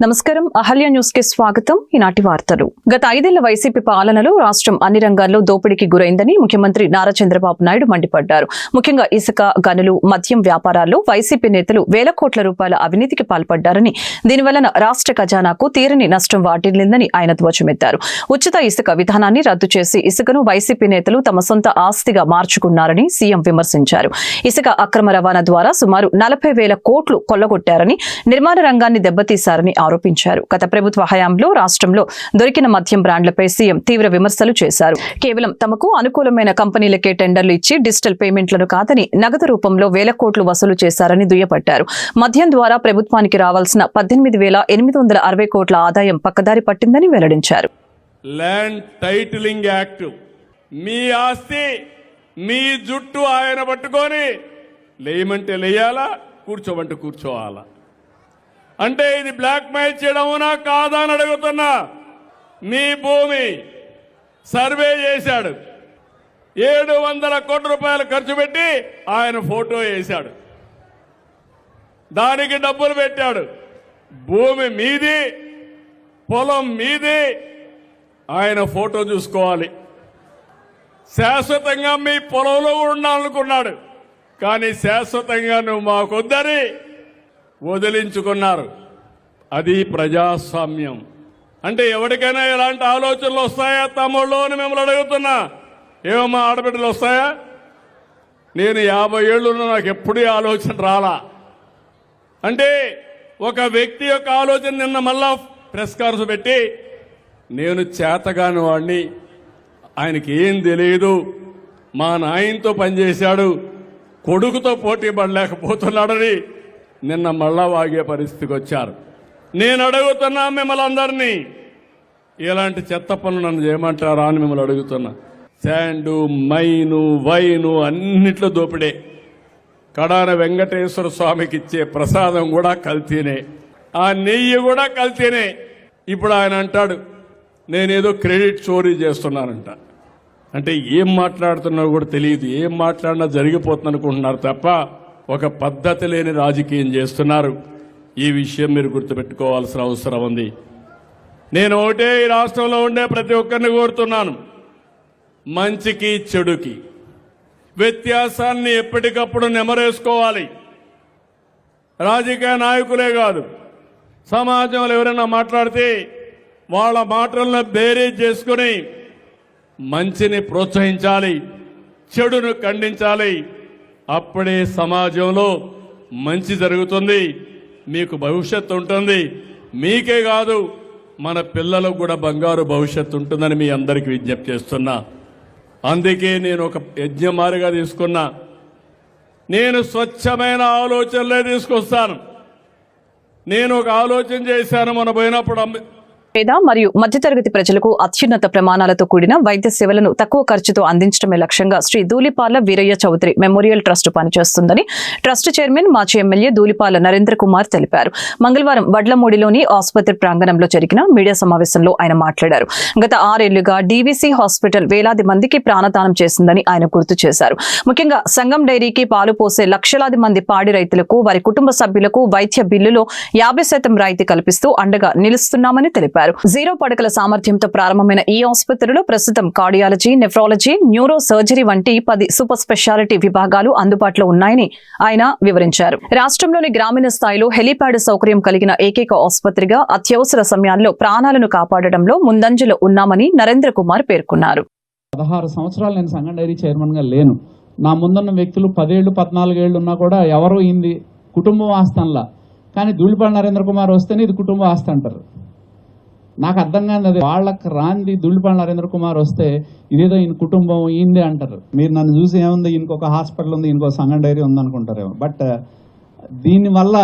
నమస్కారం, అహల్య న్యూస్ కి స్వాగతం. ఈనాటి వార్తలు. గత 5 ఏళ్ల వైసీపీ పాలనలో రాష్ట్రం అన్ని రంగాల్లో దోపిడీకి గురైందని ముఖ్యమంత్రి నారా చంద్రబాబు నాయుడు మండిపడ్డారు. ముఖ్యంగా ఇసుక, గనులు, మద్యం వ్యాపారాల్లో వైసీపీ నేతలు వేల కోట్ల రూపాయల అవినీతికి పాల్పడ్డారని, దీనివల్ల రాష్ట్ర ఖజానాకు తీరని నష్టం వాటిల్లిందని ఆయన ధ్వజమెత్తారు. ఉచిత ఇసుక విధానాన్ని రద్దు చేసి ఇసుకను వైసీపీ నేతలు తమ సొంత ఆస్తిగా మార్చుకున్నారని సీఎం విమర్శించారు. ఇసుక అక్రమ రవాణా ద్వారా సుమారు 40,000 కోట్లు కొల్లగొట్టారని, నిర్మాణ రంగాన్ని దెబ్బతీశారని ఆరోపించారు. గత ప్రభుత్వ హయాంలో రాష్ట్రంలో దొరికిన మద్యం బ్రాండ్లపై సీఎం తీవ్ర విమర్శలు చేశారు. కేవలం తమకు అనుకూలమైన కంపెనీలకే టెండర్లు ఇచ్చి డిజిటల్ పేమెంట్లను కాదని నగదు రూపంలో వేల కోట్లు వసూలు చేశారని దుయ్యబట్టారు. మద్యం ద్వారా ప్రభుత్వానికి రావాల్సిన 18,860 కోట్ల ఆదాయం పక్కదారి పట్టిందని వెల్లడించారు. ల్యాండ్ టైటిలింగ్ యాక్ట్, మీ ఆస్తి మీ జుట్టు ఆయన పట్టుకొని లేయమంటే లేయాలా, కూర్చోమంటే కూర్చోవాలా? అంటే ఇది బ్లాక్ మెయిల్ చేయడమునా కాదా అని అడుగుతున్నా. మీ భూమి సర్వే చేశాడు, 700 కోట్ల రూపాయలు ఖర్చు పెట్టి ఆయన ఫోటో వేశాడు, దానికి డబ్బులు పెట్టాడు. భూమి మీది, పొలం మీది, ఆయన ఫోటో చూసుకోవాలి. శాశ్వతంగా మీ పొలంలో ఉండాలనుకున్నాడు, కానీ శాశ్వతంగా నువ్వు మాకొద్దని వదిలించుకున్నారు. అది ప్రజాస్వామ్యం. అంటే ఎవరికైనా ఇలాంటి ఆలోచనలు వస్తాయా తమ్ముళ్ళు అని మిమ్మల్ని అడుగుతున్నా. ఏమమ్మా ఆడబిడ్డలు వస్తాయా? నేను 50 ఏళ్ళున్నా నాకు ఎప్పుడూ ఆలోచన రాలా. అంటే ఒక వ్యక్తి యొక్క ఆలోచన నిన్న మళ్ళా ప్రెస్ కాన్ఫరెన్స్ పెట్టి, నేను చేతగాని వాడిని, ఆయనకి ఏం తెలియదు, మా నాయనతో పనిచేశాడు, కొడుకుతో పోటీ పడలేకపోతున్నాడని నిన్న మళ్ళా వాగే పరిస్థితికి వచ్చారు. నేను అడుగుతున్నా మిమ్మల్ని అందరినీ, ఇలాంటి చెత్త పనులు నన్ను చేయమంటారా అని మిమ్మల్ని అడుగుతున్నా. శాండు, మైను, వైను అన్నిట్లో దోపిడే. కడాన వెంకటేశ్వర స్వామికి ఇచ్చే ప్రసాదం కూడా కల్తీనే, ఆ నెయ్యి కూడా కల్తీనే. ఇప్పుడు ఆయన అంటాడు నేనేదో క్రెడిట్ చోరీ చేస్తున్నానంట. అంటే ఏం మాట్లాడుతున్నారో కూడా తెలియదు, ఏం మాట్లాడినా జరిగిపోతుంది అనుకుంటున్నారు తప్ప ఒక పద్ధతి లేని రాజకీయం చేస్తున్నారు. ఈ విషయం మీరు గుర్తుపెట్టుకోవాల్సిన అవసరం ఉంది. నేను ఒకటే ఈ రాష్ట్రంలో ఉండే ప్రతి ఒక్కరిని కోరుతున్నాను, మంచికి చెడుకి వ్యత్యాసాన్ని ఎప్పటికప్పుడు నెమరేసుకోవాలి. రాజకీయ నాయకులే కాదు, సమాజంలో ఎవరైనా మాట్లాడితే వాళ్ళ మాటలను బేరీజ్ చేసుకుని మంచిని ప్రోత్సహించాలి, చెడును ఖండించాలి. అప్పుడే సమాజంలో మంచి జరుగుతుంది, మీకు భవిష్యత్తు ఉంటుంది. మీకే కాదు మన పిల్లలకు కూడా బంగారు భవిష్యత్తు ఉంటుందని మీ అందరికీ విజ్ఞప్తి చేస్తున్నా. అందుకే నేను ఒక యజ్ఞమారిగా తీసుకున్నా. నేను స్వచ్ఛమైన ఆలోచనలే తీసుకొస్తాను. నేను ఒక ఆలోచన చేశాను, మన పోయినప్పుడు పేద మరియు మధ్యతరగతి ప్రజలకు అత్యున్నత ప్రమాణాలతో కూడిన వైద్య సేవలను తక్కువ ఖర్చుతో అందించడమే లక్ష్యంగా శ్రీ ధూళిపాల వీరయ్య చౌదరి మెమోరియల్ ట్రస్ట్ పనిచేస్తుందని ట్రస్ట్ చైర్మన్ మాజీ ఎమ్మెల్యే ధూళిపాల నరేంద్ర కుమార్ తెలిపారు. మంగళవారం వడ్లమూడిలోని ఆసుపత్రి ప్రాంగణంలో జరిగిన మీడియా సమావేశంలో ఆయన మాట్లాడారు. గత 6 ఏళ్లుగా డీవీసీ హాస్పిటల్ వేలాది మందికి ప్రాణదానం చేసిందని ఆయన గుర్తు చేశారు. ముఖ్యంగా సంగం డైరీకి పాలు పోసే లక్షలాది మంది పాడి రైతులకు, వారి కుటుంబ సభ్యులకు వైద్య బిల్లులో 50% రాయితీ కల్పిస్తూ అండగా నిలుస్తున్నామని తెలిపారు. 0 పడకల సామర్థ్యంతో ప్రారంభమైన ఈ ఆసుపత్రిలో ప్రస్తుతం కార్డియాలజీ, నెఫ్రాలజీ, న్యూరో సర్జరీ వంటి 10 సూపర్ స్పెషాలిటీ విభాగాలు అందుబాటులో ఉన్నాయని ఆయన వివరించారు. రాష్ట్రంలోని గ్రామీణ స్థాయిలో హెలీప్యాడ్ సౌకర్యం కలిగిన ఏకైక ఆసుపత్రిగా అత్యవసర సమయాల్లో ప్రాణాలను కాపాడడంలో ముందంజలో ఉన్నామని నరేంద్ర కుమార్ పేర్కొన్నారు. 16 సంవత్సరాలు నేను సంగం డైరీ చైర్మన్ గా లేను. నా ముందున్న వ్యక్తులు 10 ఏళ్ళు 14 ఏళ్ళు ఉన్నా కూడా ఎవరు ఇంది కుటుంబం ఆస్తంలా, కానీ ధూళిపాల నరేంద్ర కుమార్ వస్తేనే ఇది కుటుంబ ఆస్తి అంటారు. నాకు అర్థం కాదు, అది వాళ్ళకి రాంది. ధూళిపాల నరేంద్ర కుమార్ వస్తే ఇదేదో ఈయన కుటుంబం ఈయనదే అంటారు. మీరు నన్ను చూసి ఏముంది, ఇంకొక హాస్పిటల్ ఉంది, ఇంకో సంగం డైరీ ఉందనుకుంటారేమో. బట్ దీనివల్ల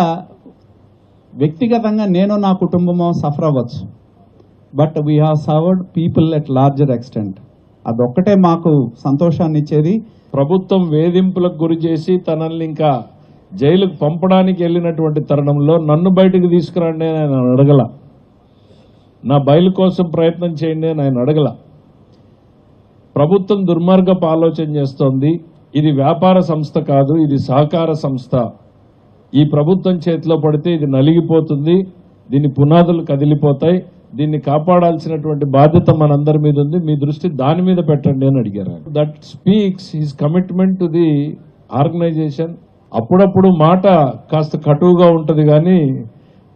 వ్యక్తిగతంగా నేను నా కుటుంబము సఫర్ అవ్వచ్చు, but we have served people at larger extent. అదొక్కటే మాకు సంతోషాన్ని ఇచ్చేది. ప్రభుత్వం వేధింపులకు గురి చేసి తనల్ని ఇంకా జైలుకు పంపడానికి వెళ్ళినటువంటి తరుణంలో నన్ను బయటకు తీసుకురండి అని ఆయన అడగల, నా బయలు కోసం ప్రయత్నం చేయండి అని ఆయన అడగల. ప్రభుత్వం దుర్మార్గపు ఆలోచన చేస్తోంది. ఇది వ్యాపార సంస్థ కాదు, ఇది సహకార సంస్థ. ఈ ప్రభుత్వం చేతిలో పడితే ఇది నలిగిపోతుంది. దీని పునాదులు కదిలిపోతాయి, దీన్ని కాపాడాల్సినటువంటి బాధ్యత మనందరి మీద ఉంది, మీ దృష్టి దాని మీద పెట్టండి అని అడిగారు. That speaks his commitment to the organisation. అప్పుడప్పుడు మాట కాస్త కటువుగా ఉంటుంది కానీ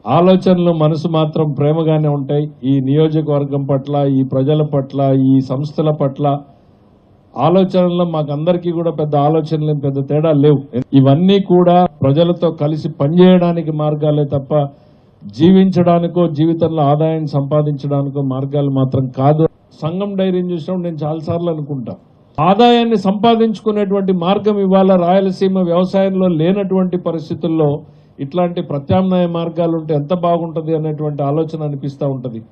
ఆలోచనలు మనసు మాత్రం ప్రేమగానే ఉంటాయి. ఈ నియోజకవర్గం పట్ల, ఈ ప్రజల పట్ల, ఈ సంస్థల పట్ల ఆలోచనల్లో మాకందరికీ కూడా పెద్ద ఆలోచనలు పెద్ద తేడా లేవు. ఇవన్నీ కూడా ప్రజలతో కలిసి పనిచేయడానికి మార్గాలే తప్ప జీవించడానికో జీవితంలో ఆదాయాన్ని సంపాదించడానికో మార్గాలు మాత్రం కాదు. సంఘం డైరీని చూసినప్పుడు నేను చాలాసార్లు అనుకుంటా, ఆదాయాన్ని సంపాదించుకునేటువంటి మార్గం ఇవాళ రాయలసీమ వ్యవసాయంలో లేనటువంటి పరిస్థితుల్లో ఇట్లాంటి ప్రత్యామ్నాయ మార్గాలు ఉంటే ఎంత బాగుంటది అనేటువంటి ఆలోచన అనిపిస్తూ ఉంటది.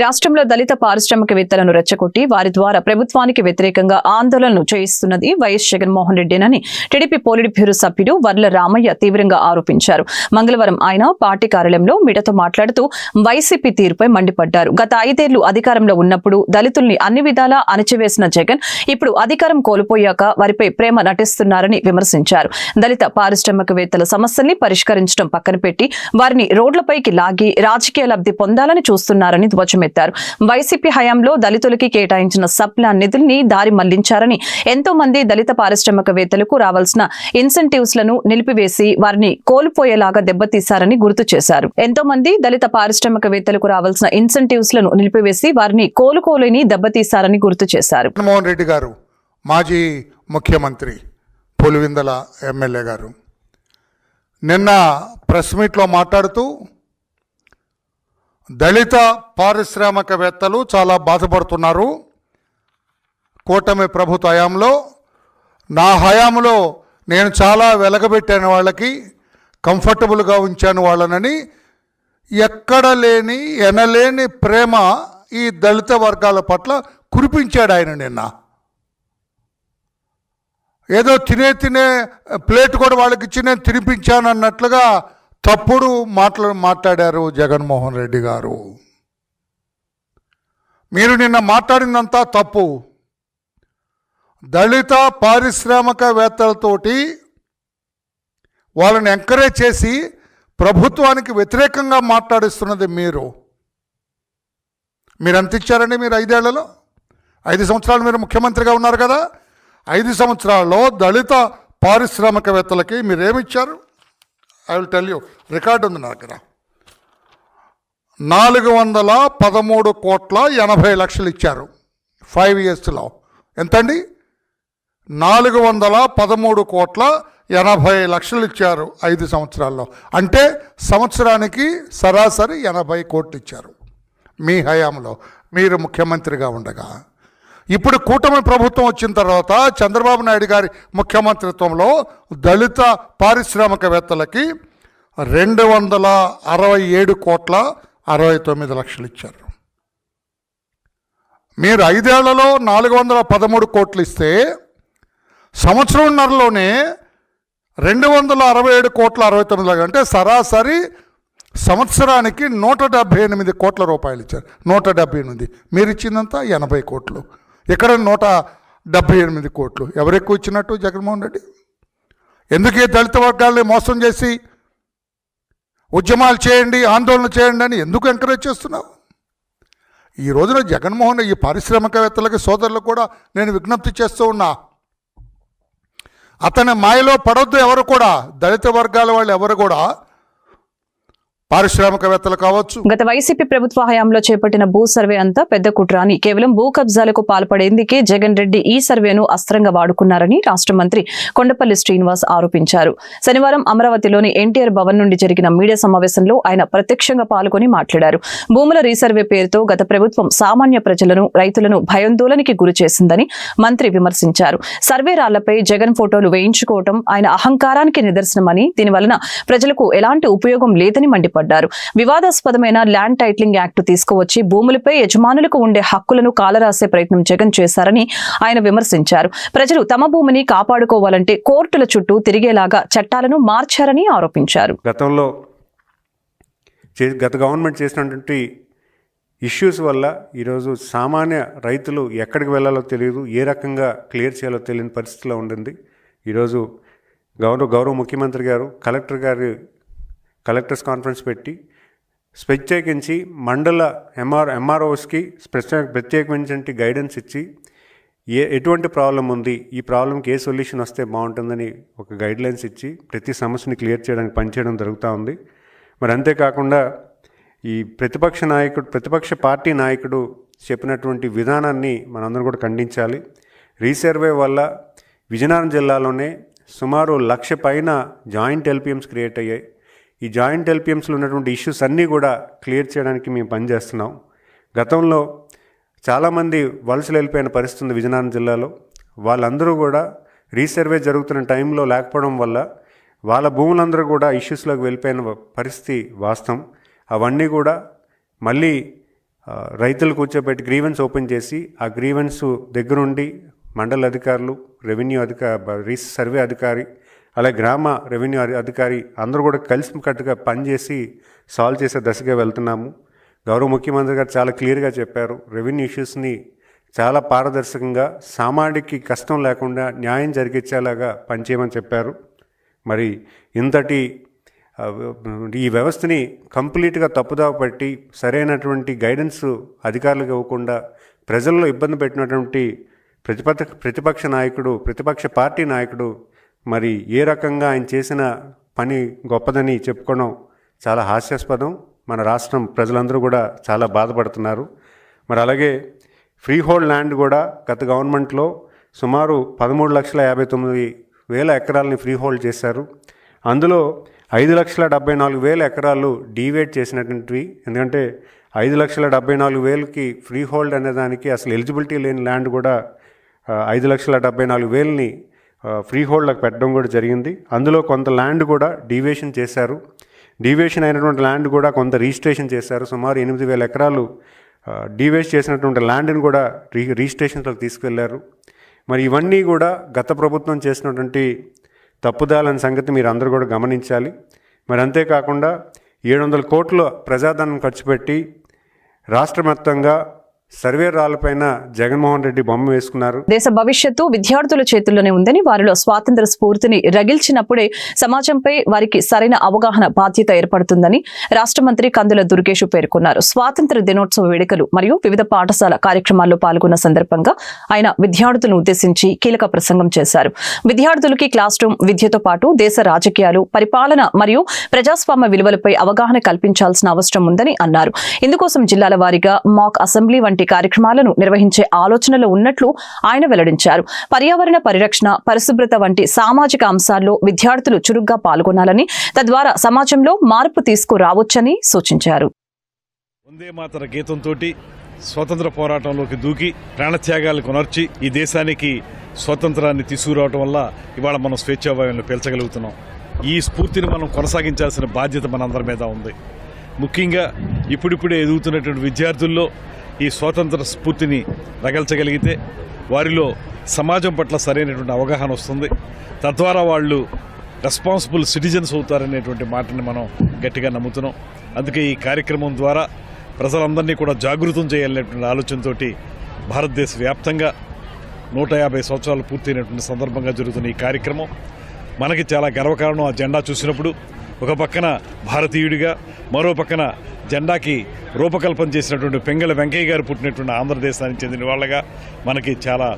రాష్ట్రంలో దళిత పారిశ్రామికవేత్తలను రెచ్చగొట్టి వారి ద్వారా ప్రభుత్వానికి వ్యతిరేకంగా ఆందోళనలు చేయిస్తున్నది వైఎస్ జగన్మోహన్ రెడ్డినని టీడీపీ పోలిట్ బ్యూరో సభ్యుడు వర్ల రామయ్య తీవ్రంగా ఆరోపించారు. మంగళవారం ఆయన పార్టీ కార్యాలయంలో మీడియాతో మాట్లాడుతూ వైసీపీ తీరుపై మండిపడ్డారు. గత 5 ఏళ్లు అధికారంలో ఉన్నప్పుడు దళితుల్ని అన్ని విధాలా అణచివేసిన జగన్ ఇప్పుడు అధికారం కోల్పోయాక వారిపై ప్రేమ నటిస్తున్నారని విమర్శించారు. దళిత పారిశ్రామికవేత్తల సమస్యల్ని పరిష్కరించడం పక్కన పెట్టి వారిని రోడ్లపైకి లాగి రాజకీయ లబ్ధి పొందాలని చూస్తున్నారని ధ్వజమెత్తారు. వైసీపీ హయాంలో దళితులకి కేటాయించిన సప్లాన్ నిధుల్ని దారి మళ్లించారని, ఎంతో మంది దళిత పారిశ్రామికవేత్తలకు రావాల్సిన ఇన్సెంటివ్స్ లను నిలిపివేసి వారిని కోల్పోయేలాగా దెబ్బతీశారని గుర్తు చేశారు. ఎంతో మంది దళిత పారిశ్రామికవేత్తలకు రావాల్సిన ఇన్సెంటివ్స్ లను నిలిపివేసి వారిని కోలుకోలేని దెబ్బతీశారని గుర్తు చేశారు. జగన్మోహన్ రెడ్డి గారు, మాజీ ముఖ్యమంత్రి పులివెందుల ఎమ్మెల్యే గారు నిన్న ప్రెస్ మీట్లో మాట్లాడుతూ దళిత పారిశ్రామికవేత్తలు చాలా బాధపడుతున్నారు. కూటమి ప్రభుత్వ హయాంలో, నా హయాంలో నేను చాలా వెలగబెట్టాను, వాళ్ళకి కంఫర్టబుల్గా ఉంచాను వాళ్ళనని ఎక్కడ లేని ఎనలేని ప్రేమ ఈ దళిత వర్గాల పట్ల కురిపించాడు ఆయన నిన్న. ఏదో తినే ప్లేట్ కూడా వాళ్ళకి ఇచ్చి నేను తినిపించాను అన్నట్లుగా తప్పుడు మాట్లాడారు జగన్మోహన్ రెడ్డి గారు. మీరు నిన్న మాట్లాడిందంతా తప్పు. దళిత పారిశ్రామికవేత్తలతోటి వాళ్ళని ఎంకరేజ్ చేసి ప్రభుత్వానికి వ్యతిరేకంగా మాట్లాడిస్తున్నది మీరు. ఎంత ఇచ్చారండి మీరు 5 ఏళ్లలో? 5 సంవత్సరాలు మీరు ముఖ్యమంత్రిగా ఉన్నారు కదా. 5 సంవత్సరాల్లో దళిత పారిశ్రామికవేత్తలకి మీరేమిచ్చారు? I will tell you, record ఉంది నా దగ్గర. 413,80,00,000 ఇచ్చారు 5 yearsలో. ఎంతండి? 413,80,00,000 ఇచ్చారు 5 సంవత్సరాల్లో. అంటే సంవత్సరానికి సరాసరి 80 కోట్లు ఇచ్చారు మీ హయాంలో, మీరు ముఖ్యమంత్రిగా ఉండగా. ఇప్పుడు కూటమి ప్రభుత్వం వచ్చిన తర్వాత చంద్రబాబు నాయుడు గారి ముఖ్యమంత్రిత్వంలో దళిత పారిశ్రామికవేత్తలకి 267,69,00,000 ఇచ్చారు. మీరు 5 ఏళ్లలో 413 కోట్లు ఇస్తే సంవత్సరంన్నరలోనే 267,69,00,000 అంటే సరాసరి సంవత్సరానికి 178 కోట్ల రూపాయలు ఇచ్చారు. 178. మీరు ఇచ్చిందంతా 80 కోట్లు. ఇక్కడ 178 కోట్లు. ఎవరెక్కువ ఇచ్చినట్టు జగన్మోహన్ రెడ్డి? ఎందుకు ఈ దళిత వర్గాల్ని మోసం చేసి ఉద్యమాలు చేయండి, ఆందోళన చేయండి అని ఎందుకు ఎంకరేజ్ చేస్తున్నావు? ఈ రోజున జగన్మోహన్ ఈ పారిశ్రామికవేత్తలకి సోదరులకు కూడా నేను విజ్ఞప్తి చేస్తూ ఉన్నా, అతని మాయలో పడొద్దు. ఎవరు కూడా దళిత వర్గాల వాళ్ళు ఎవరు కూడా పారిశ్రామికవేత్తలు కావచ్చు. గత వైసీపీ ప్రభుత్వ హయాంలో చేపట్టిన భూ సర్వే అంతా పెద్ద కుట్ర అని, కేవలం భూ కబ్జాలకు పాల్పడేందుకే జగన్ రెడ్డి ఈ సర్వేను అస్త్రంగా వాడుకున్నారని రాష్ట్ర మంత్రి కొండపల్లి శ్రీనివాస్ ఆరోపించారు. శనివారం అమరావతిలోని ఎన్టీఆర్ భవన్ నుండి జరిగిన మీడియా సమావేశంలో ఆయన ప్రత్యక్షంగా పాల్గొని మాట్లాడారు. భూముల రీసర్వే పేరుతో గత ప్రభుత్వం సామాన్య ప్రజలను, రైతులను భయాందోళనకి గురి చేసిందని మంత్రి విమర్శించారు. సర్వే రాళ్లపై జగన్ ఫోటోలు వేయించుకోవడం ఆయన అహంకారానికి నిదర్శనమని, దీనివలన ప్రజలకు ఎలాంటి ఉపయోగం లేదని మండిపడ్డారు. వివాదాస్పదమైన ల్యాండ్ టైటిలింగ్ యాక్ట్ తీసుకువచ్చి భూములపై యజమానులకు ఉండే హక్కులను కాలరాసే ప్రయత్నం జగన్ చేశారని ఆయన విమర్శించారు. ప్రజలు తమ భూమిని కాపాడుకోవాలంటే కోర్టుల చుట్టూ తిరిగేలాగా చట్టాలను మార్చారని ఆరోపించారు. గత గవర్నమెంట్ చేసినటువంటి ఇష్యూస్ వల్ల ఈరోజు సామాన్య రైతులు ఎక్కడికి వెళ్ళాలో తెలియదు, ఏ రకంగా క్లియర్ చేయాలో తెలియని పరిస్థితిలో ఉండింది. ఈరోజు గౌరవ ముఖ్యమంత్రి గారు, కలెక్టర్ గారి కలెక్టర్స్ కాన్ఫరెన్స్ పెట్టి ప్రత్యేకించి మండల ఎంఆర్ఓస్కి ప్రత్యేకించి గైడెన్స్ ఇచ్చి ఎటువంటి ప్రాబ్లం ఉంది, ఈ ప్రాబ్లంకి ఏ సొల్యూషన్ వస్తే బాగుంటుందని ఒక గైడ్లైన్స్ ఇచ్చి ప్రతి సమస్యని క్లియర్ చేయడానికి పనిచేయడం జరుగుతూ ఉంది. మరి అంతేకాకుండా ఈ ప్రతిపక్ష పార్టీ నాయకుడు చెప్పినటువంటి విధానాన్ని మనందరం కూడా ఖండించాలి. రీసర్వే వల్ల విజయనగరం జిల్లాలోనే సుమారు 1,00,000 పైన జాయింట్ ఎల్పిఎమ్స్ క్రియేట్ అయ్యాయి. ఈ జాయింట్ ఎల్పిఎమ్స్లో ఉన్నటువంటి ఇష్యూస్ అన్నీ కూడా క్లియర్ చేయడానికి మేము పనిచేస్తున్నాం. గతంలో చాలామంది వలసలు వెళ్ళిపోయిన పరిస్థితి ఉంది విజయనగరం జిల్లాలో. వాళ్ళందరూ కూడా రీసర్వే జరుగుతున్న టైంలో లేకపోవడం వల్ల వాళ్ళ భూములందరూ కూడా ఇష్యూస్లోకి వెళ్ళిపోయిన పరిస్థితి వాస్తవం. అవన్నీ కూడా మళ్ళీ రైతులు కూర్చోబెట్టి గ్రీవెన్స్ ఓపెన్ చేసి ఆ గ్రీవెన్స్ దగ్గరుండి మండల అధికారులు, రెవెన్యూ సర్వే అధికారి, అలాగే గ్రామ రెవెన్యూ అధికారి అందరూ కూడా కలిసికట్టుగా పనిచేసి సాల్వ్ చేసే దశగా వెళ్తున్నాము. గౌరవ ముఖ్యమంత్రి గారు చాలా క్లియర్గా చెప్పారు, రెవెన్యూ ఇష్యూస్ని చాలా పారదర్శకంగా సామాన్యుడికి కష్టం లేకుండా న్యాయం జరిగించేలాగా పనిచేయమని చెప్పారు. మరి ఇంతటి ఈ వ్యవస్థని కంప్లీట్గా తప్పుదావ పట్టి సరైనటువంటి గైడెన్స్ అధికారులకు ఇవ్వకుండా ప్రజల్లో ఇబ్బంది పెట్టినటువంటి ప్రతిపక్ష పార్టీ నాయకుడు మరి ఏ రకంగా ఆయన చేసిన పని గొప్పదని చెప్పుకోవడం చాలా హాస్యాస్పదం. మన రాష్ట్రం ప్రజలందరూ కూడా చాలా బాధపడుతున్నారు. మరి అలాగే ఫ్రీ హోల్డ్ ల్యాండ్ కూడా గత గవర్నమెంట్లో సుమారు 13,59,000 ఎకరాలని ఫ్రీ హోల్డ్ చేశారు. అందులో 5,74,000 ఎకరాలు డీవేట్ చేసినటువంటివి. ఎందుకంటే 5,74,000కి ఫ్రీ హోల్డ్ అనే దానికి అసలు ఎలిజిబిలిటీ లేని ల్యాండ్ కూడా 5,74,000ని ఫ్రీ హోల్డ్లకు పెట్టడం కూడా జరిగింది. అందులో కొంత ల్యాండ్ కూడా డీవేషన్ చేశారు. డీవేషన్ అయినటువంటి ల్యాండ్ కూడా కొంత రిజిస్ట్రేషన్ చేశారు. సుమారు 8,000 ఎకరాలు డీవేస్ట్ చేసినటువంటి ల్యాండ్ని కూడా రిజిస్ట్రేషన్లోకి తీసుకెళ్లారు. మరి ఇవన్నీ కూడా గత ప్రభుత్వం చేసినటువంటి తప్పుదాలనే సంగతి మీరు అందరూ కూడా గమనించాలి. మరి అంతేకాకుండా 700 కోట్ల ప్రజాధనం ఖర్చు పెట్టి రాష్ట్ర మొత్తంగా సర్వేరాలపైన జగన్మోహన్ రెడ్డి బొమ్మ వేసుకున్నారు. దేశ భవిష్యత్తు విద్యార్థుల చేతుల్లోనే ఉందని, వారిలో స్వాతంత్ర స్ఫూర్తిని రగిల్చినప్పుడే సమాజంపై వారికి సరైన అవగాహన బాధ్యత ఏర్పడుతుందని రాష్ట్ర మంత్రి కందుల దుర్గేష్ పేర్కొన్నారు. స్వాతంత్ర దినోత్సవ వేడుకలు మరియు వివిధ పాఠశాల కార్యక్రమాల్లో పాల్గొన్న సందర్భంగా ఆయన విద్యార్థులను ఉద్దేశించి కీలక ప్రసంగం చేశారు. విద్యార్థులకి క్లాస్ రూమ్ విద్యతో పాటు దేశ రాజకీయాలు, పరిపాలన మరియు ప్రజాస్వామ్య విలువలపై అవగాహన కల్పించాల్సిన అవసరం ఉందని అన్నారు. ఇందుకోసం జిల్లాల వారీగా మాక్ అసెంబ్లీ వంటి కార్యక్రమాలను నిర్వహించే ఆలోచనలో ఉన్నట్లు ఆయన వెల్లడించారు. పర్యావరణ పరిరక్షణ, పరిశుభ్రత వంటి సామాజిక అంశాల్లో విద్యార్థులు చురుగ్గా పాల్గొనాలని, తద్వారా సమాజంలో మార్పు తీసుకురావచ్చని సూచించారు. వందే మాతర గీతంతో స్వతంత్ర పోరాటంలోకి దూకి ప్రాణత్యాగాలు కొనర్చి ఈ దేశానికి స్వతంత్రాన్ని తీసుకురావడం వల్ల ఇవాళ మనం స్వేచ్ఛావాయువులను పీల్చగలుగుతున్నాం. ఈ స్ఫూర్తిని మనం కొనసాగించాల్సిన బాధ్యత మనందరి మీద ఉంది. ముఖ్యంగా ఇప్పుడిప్పుడే ఎదుగుతున్నటువంటి విద్యార్థుల్లో ఈ స్వాతంత్ర స్ఫూర్తిని రగల్చగలిగితే వారిలో సమాజం పట్ల సరైనటువంటి అవగాహన వస్తుంది. తద్వారా వాళ్ళు రెస్పాన్సిబుల్ సిటిజన్స్ అవుతారనేటువంటి మాటని మనం గట్టిగా నమ్ముతున్నాం. అందుకే ఈ కార్యక్రమం ద్వారా ప్రజలందరినీ కూడా జాగృతం చేయాలనేటువంటి ఆలోచనతో భారతదేశ వ్యాప్తంగా 150 సంవత్సరాలు పూర్తయినటువంటి సందర్భంగా జరుగుతున్న ఈ కార్యక్రమం మనకి చాలా గర్వకారణం. ఆ జెండా చూసినప్పుడు ఒక పక్కన భారతీయుడిగా, మరో పక్కన జెండాకి రూపకల్పన చేసినటువంటి పెంగళ వెంకయ్య గారు పుట్టినటువంటి ఆంధ్రదేశానికి చెందిన వాళ్ళగా మనకి చాలా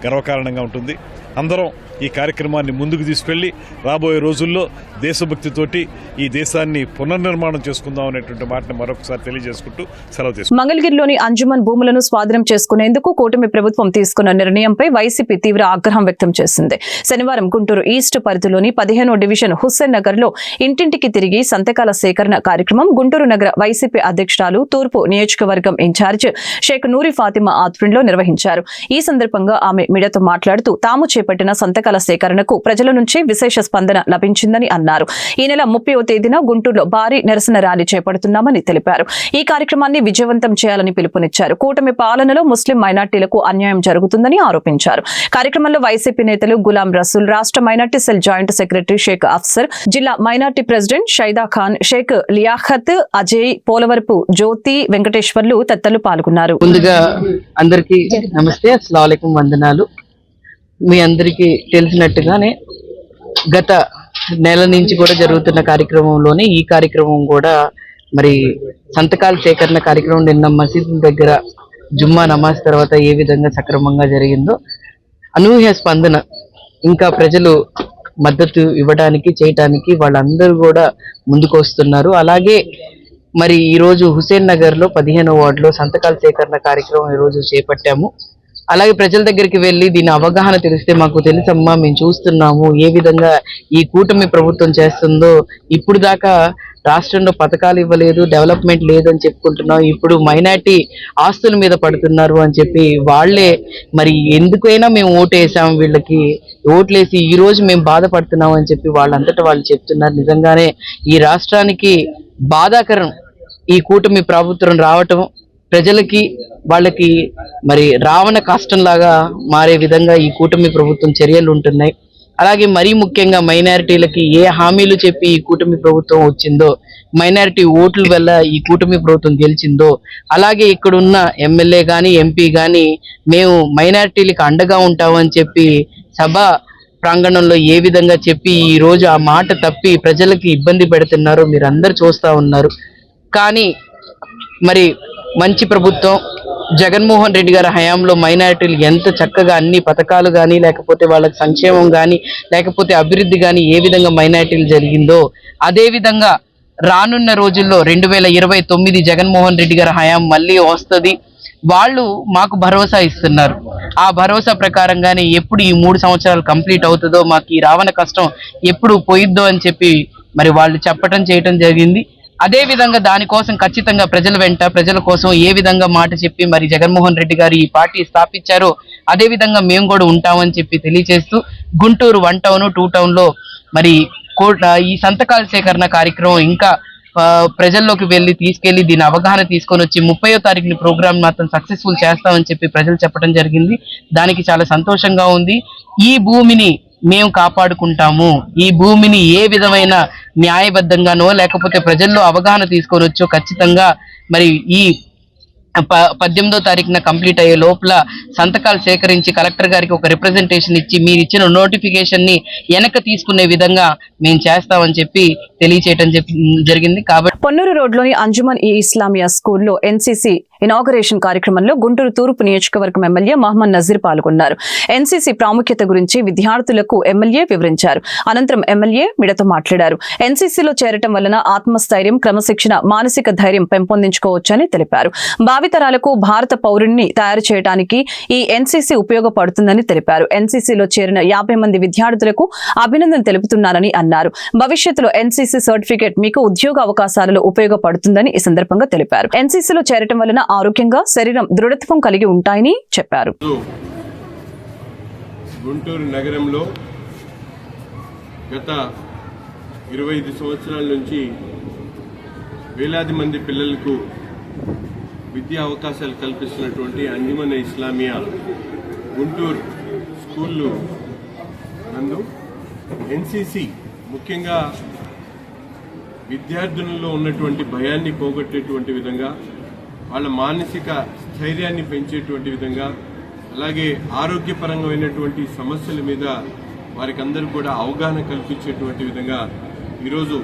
గర్వకారణంగా ఉంటుంది. అందరం ఈ కార్యక్రమాన్ని ముందుకు తీసుకెళ్లి రాబోయే రోజుల్లో దేశభక్తితోటి ఈ దేశాన్ని పునర్నిర్మాణం చేసుకుందాం అనేటువంటి మాటని మరొకసారి తెలియజేసుకుంటూ సెలవు తీసుకుంటాం. మంగళగిరిలోని అంజుమన్ భూములను స్వాధీనం చేసుకునేందుకు కూటమి ప్రభుత్వం తీసుకున్న నిర్ణయంపై వైసీపీ తీవ్ర ఆగ్రహం వ్యక్తం చేసింది. శనివారం గుంటూరు ఈస్ట్ పరిధిలోని 15వ డివిజన్ హుస్సేన్ నగర్ లో ఇంటింటికి తిరిగి సంతకాల సేకరణ కార్యక్రమం గుంటూరు నగర వైసీపీ అధ్యక్షురాలు, తూర్పు నియోజకవర్గం ఇన్ఛార్జ్ షేక్ నూరి ఫాతిమా ఆధ్వర్యంలో నిర్వహించారు. ఈ సందర్భంగా ఆమె మీడియాతో మాట్లాడుతూ తాము చేపట్టిన సంతకాల సేకరణకు ప్రజల నుంచి విశేష స్పందన లభించిందని అన్నారు. ఈ నెల 30వ తేదీన గుంటూరులో భారీ నిరసన ర్యాలీ చేపడుతున్నామని తెలిపారు. ఈ కార్యక్రమాన్ని విజయవంతం చేయాలని పిలుపునిచ్చారు. కూటమి పాలనలో ముస్లిం మైనార్టీలకు అన్యాయం జరుగుతుందని ఆరోపించారు. కార్యక్రమంలో వైసీపీ నేతలు గులాం రసూల్, రాష్ట్ర minority cell joint secretary Sheikh Afsar, జిల్లా మైనార్టీ ప్రెసిడెంట్ షైదా ఖాన్, షేక్ లియాఖత్, అజయ్, పోలవరపు జ్యోతి, వెంకటేశ్వర్లు తదితరులు పాల్గొన్నారు. ముందుగా అందరికీ నమస్తే, అస్సలాముఅలైకుం, వందనాలు. మీ అందరికీ తెలిసినట్టుగానే గత నెల నుంచి కూడా జరుగుతున్న కార్యక్రమంలోనే ఈ కార్యక్రమం కూడా మరి సంతకాల సేకరణ కార్యక్రమం నిన్న మసీదు దగ్గర జుమ్మా నమాజ్ తర్వాత ఏ విధంగా సక్రమంగా జరిగిందో అనూహ్య స్పందన, ఇంకా ప్రజలు మద్దతు ఇవ్వడానికి చేయటానికి వాళ్ళందరూ కూడా ముందుకు వస్తున్నారు. అలాగే మరి ఈరోజు హుసేన్ నగర్ లో 15వ వార్డులో సంతకాల సేకరణ కార్యక్రమం ఈరోజు చేపట్టాము. అలాగే ప్రజల దగ్గరికి వెళ్ళి దీని అవగాహన తెలిస్తే మాకు తెలుసమ్మా, మేము చూస్తున్నాము ఏ విధంగా ఈ కూటమి ప్రభుత్వం చేస్తుందో, ఇప్పుడు దాకా రాష్ట్రంలో పథకాలు ఇవ్వలేదు, డెవలప్మెంట్ లేదని చెప్పుకుంటున్నాం, ఇప్పుడు మైనార్టీ ఆస్తుల మీద పడుతున్నారు అని చెప్పి వాళ్ళే మరి ఎందుకైనా మేము ఓటేసాం, వీళ్ళకి ఓట్లేసి ఈ రోజు మేము బాధపడుతున్నాం అని చెప్పి వాళ్ళంతటా వాళ్ళు చెప్తున్నారు. నిజంగానే ఈ రాష్ట్రానికి బాధాకరం ఈ కూటమి ప్రభుత్వం రావటం, ప్రజలకి వాళ్ళకి మరి రావణ కష్టంలాగా మారే విధంగా ఈ కూటమి ప్రభుత్వం చర్యలు ఉంటున్నాయి. అలాగే మరీ ముఖ్యంగా మైనారిటీలకి ఏ హామీలు చెప్పి ఈ కూటమి ప్రభుత్వం వచ్చిందో, మైనారిటీ ఓట్ల వల్ల ఈ కూటమి ప్రభుత్వం గెలిచిందో, అలాగే ఇక్కడున్న ఎమ్మెల్యే కానీ ఎంపీ కానీ మేము మైనారిటీలకు అండగా ఉంటామని చెప్పి సభ ప్రాంగణంలో ఏ విధంగా చెప్పి ఈ రోజు ఆ మాట తప్పి ప్రజలకి ఇబ్బంది పెడుతున్నారో మీరు అందరు చూస్తా ఉన్నారు. కానీ మరి మంచి ప్రభుత్వం జగన్మోహన్ రెడ్డి గారి హయాంలో మైనారిటీలు ఎంత చక్కగా అన్ని పథకాలు కానీ, లేకపోతే వాళ్ళకి సంక్షేమం కానీ, లేకపోతే అభివృద్ధి కానీ ఏ విధంగా మైనారిటీలు జరిగిందో అదే విధంగా రానున్న రోజుల్లో 2029 జగన్మోహన్ రెడ్డి గారి హయాం మళ్ళీ వస్తుంది. వాళ్ళు మాకు భరోసా ఇస్తున్నారు. ఆ భరోసా ప్రకారంగానే ఎప్పుడు ఈ 3 సంవత్సరాలు కంప్లీట్ అవుతుందో, మాకు ఈ రావణ కష్టం ఎప్పుడు పోయిద్దో అని చెప్పి మరి వాళ్ళు చెప్పటం చేయటం జరిగింది. అదే విధంగా దానికోసం ఖచ్చితంగా ప్రజల వెంట, ప్రజల కోసం ఏ విధంగా మాట చెప్పి మరి జగన్మోహన్ రెడ్డి గారు ఈ పార్టీ స్థాపించారో అదే విధంగా మేము కూడా ఉంటామని చెప్పి తెలియజేస్తూ గుంటూరు 1 టౌన్ 2 టౌన్ లో మరి ఈ సంతకాల సేకరణ కార్యక్రమం ఇంకా ప్రజల్లోకి తీసుకెళ్లి దీని అవగాహన తీసుకొని వచ్చి 30వ తారీఖుని ప్రోగ్రామ్ మాత్రం సక్సెస్ఫుల్ చేస్తామని చెప్పి ప్రజలు చెప్పడం జరిగింది. దానికి చాలా సంతోషంగా ఉంది. ఈ భూమిని మేము కాపాడుకుంటాము, ఈ భూమిని ఏ విధమైన న్యాయబద్ధంగానో లేకపోతే ప్రజల్లో అవగాహన తీసుకొని వచ్చో ఖచ్చితంగా మరి ఈ 18వ తారీఖున కంప్లీట్ అయ్యే లోపల సంతకాలు సేకరించి కలెక్టర్ గారికి ఒక రిప్రజెంటేషన్ ఇచ్చి మీరు ఇచ్చిన నోటిఫికేషన్ ని వెనక్కి తీసుకునే విధంగా మేము చేస్తామని చెప్పి తెలియచేయడం జరిగింది. కాబట్టి పొన్నూరు రోడ్లోని అంజుమన్ ఈ ఇస్లామియా స్కూల్లో ఎన్సీసీ ఇనాగరేషన్ కార్యక్రమంలో గుంటూరు తూర్పు నియోజకవర్గం ఎమ్మెల్యే మహమ్మద్ నజీర్ పాల్గొన్నారు. ఎన్సీసీ ప్రాముఖ్యత గురించి విద్యార్థులకు ఎమ్మెల్యే వివరించారు. అనంతరం ఎమ్మెల్యే మీడియాతో మాట్లాడారు. ఎన్సీసీలో చేరటం వలన ఆత్మస్థైర్యం, క్రమశిక్షణ, మానసిక ధైర్యం పెంపొందించుకోవచ్చని తెలిపారు. భావితరాలకు భారత పౌరుణ్ణి తయారు చేయడానికి ఈ ఎన్సీసీ ఉపయోగపడుతుందని తెలిపారు. ఎన్సీసీలో చేరిన 50 మంది విద్యార్థులకు అభినందన తెలుపుతున్నారని అన్నారు. భవిష్యత్తులో ఎన్సీసీ సర్టిఫికేట్ మీకు ఉద్యోగ అవకాశాలలో ఉపయోగపడుతుందని ఈ సందర్భంగా తెలిపారు. ఎన్సీసీలో చేరటం వలన ఆరోగ్యంగా, శరీరం దృఢత్వం కలిగి ఉంటాయని చెప్పారు. గుంటూరు నగరంలో గత 25 సంవత్సరాల నుంచి వేలాది మంది పిల్లలకు విద్యా అవకాశాలు కల్పిస్తున్నటువంటి అంజుమన్ ఇస్లామియా గుంటూరు స్కూళ్ళు నందు ఎన్సీసీ ముఖ్యంగా విద్యార్థులలో ఉన్నటువంటి భయాన్ని పోగొట్టేటువంటి విధంగా, వాళ్ళ మానసిక స్థైర్యాన్ని పెంచేటువంటి విధంగా, అలాగే ఆరోగ్యపరమైనటువంటి సమస్యల మీద వారికి అందరూ కూడా అవగాహన కల్పించేటువంటి విధంగా ఈరోజు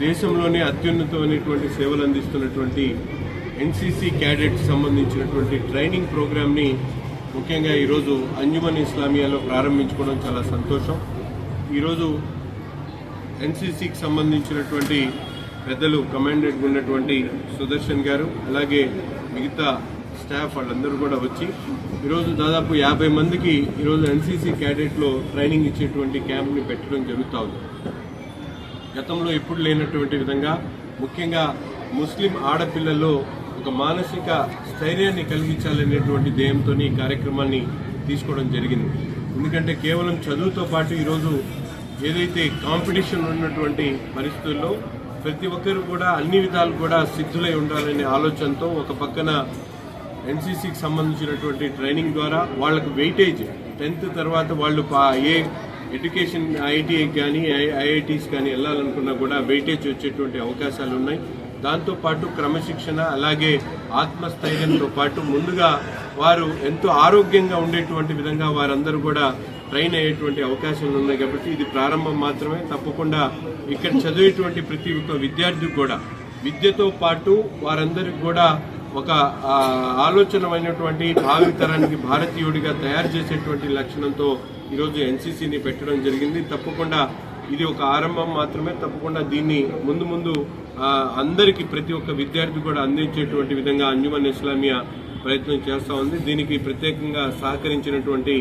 దేశంలోనే అత్యున్నతమైనటువంటి సేవలు అందిస్తున్నటువంటి ఎన్సీసీ క్యాడెట్స్ సంబంధించినటువంటి ట్రైనింగ్ ప్రోగ్రామ్ని ముఖ్యంగా ఈరోజు అంజుమన్ ఇస్లామియాలో ప్రారంభించుకోవడం చాలా సంతోషం. ఈరోజు ఎన్సీసీకి సంబంధించినటువంటి పెద్దలు కమాండెంట్ ఉన్నటువంటి సుదర్శన్ గారు, అలాగే మిగతా స్టాఫ్ వాళ్ళందరూ కూడా వచ్చి ఈరోజు దాదాపు 50 మందికి ఈరోజు ఎన్సీసీ క్యాడెట్లో ట్రైనింగ్ ఇచ్చేటువంటి క్యాంప్ని పెట్టడం జరుగుతూ ఉంది. గతంలో ఎప్పుడు లేనటువంటి విధంగా ముఖ్యంగా ముస్లిం ఆడపిల్లల్లో ఒక మానసిక స్థైర్యాన్ని కలిగించాలనేటువంటి ధ్యేయంతో ఈ కార్యక్రమాన్ని తీసుకోవడం జరిగింది. ఎందుకంటే కేవలం చదువుతో పాటు ఈరోజు ఏదైతే కాంపిటీషన్ ఉన్నటువంటి పరిస్థితుల్లో ప్రతి ఒక్కరు కూడా అన్ని విధాలు కూడా సిద్ధులై ఉండాలనే ఆలోచనతో ఒక పక్కన ఎన్సీసీకి సంబంధించినటువంటి ట్రైనింగ్ ద్వారా వాళ్ళకు వెయిటేజ్ 10th తర్వాత వాళ్ళు ఏ ఎడ్యుకేషన్ ఐఐటీకి కానీ ఐఐటీస్ కానీ వెళ్ళాలనుకున్నా కూడా వెయిటేజ్ వచ్చేటువంటి అవకాశాలు ఉన్నాయి. దాంతోపాటు క్రమశిక్షణ అలాగే ఆత్మస్థైర్యంతో పాటు ముందుగా వారు ఎంతో ఆరోగ్యంగా ఉండేటువంటి విధంగా వారందరూ కూడా ట్రైన్ అయ్యేటువంటి అవకాశాలు ఉన్నాయి. కాబట్టి ఇది ప్రారంభం మాత్రమే. తప్పకుండా ఇక్కడ చదివేటువంటి ప్రతి ఒక్క విద్యార్థి కూడా విద్యతో పాటు వారందరికి కూడా ఒక ఆలోచనమైనటువంటి భావి తరానికి భారతీయుడిగా తయారు చేసేటువంటి లక్షణంతో ఈరోజు ఎన్సీసీని పెట్టడం జరిగింది. తప్పకుండా ఇది ఒక ఆరంభం మాత్రమే. తప్పకుండా దీన్ని ముందు అందరికీ ప్రతి ఒక్క విద్యార్థి కూడా అందించేటువంటి విధంగా అంజుమన్ ఇస్లామియా ప్రయత్నం చేస్తూ ఉంది. దీనికి ప్రత్యేకంగా సహకరించినటువంటి